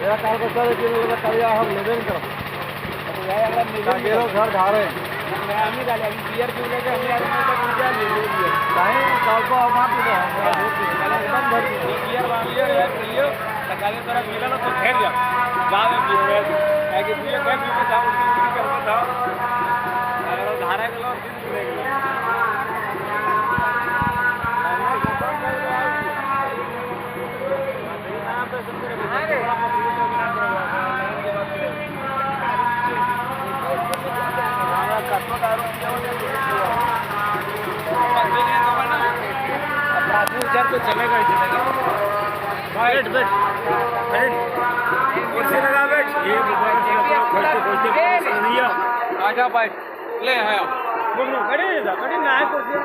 या काल को सारे दिन लोग करिया हम लेवेन करो तो यार अगला मेरे गेरो घर धारे मैं आमी गाली अभी बियर पी लेके हम यार मैं तो पूजा ले लिए काहे काल को आप तो एकदम भर बियर वाली यार पियो काले तरह पीला ना तो ठहर जा गावे पियो है कि पियो क्या पी के जाओ उल्टी करके जाओ और धारा के लोग दिन ले गए तो चलेगा ही चलेगा बैठ बैठ बैठ कुर्सी लगा बैठ ये खोजते नहीं आजा बैठ ले है बोलो कड़ी ना है कुर्सी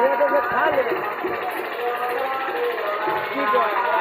ये तो खा ले ठीक है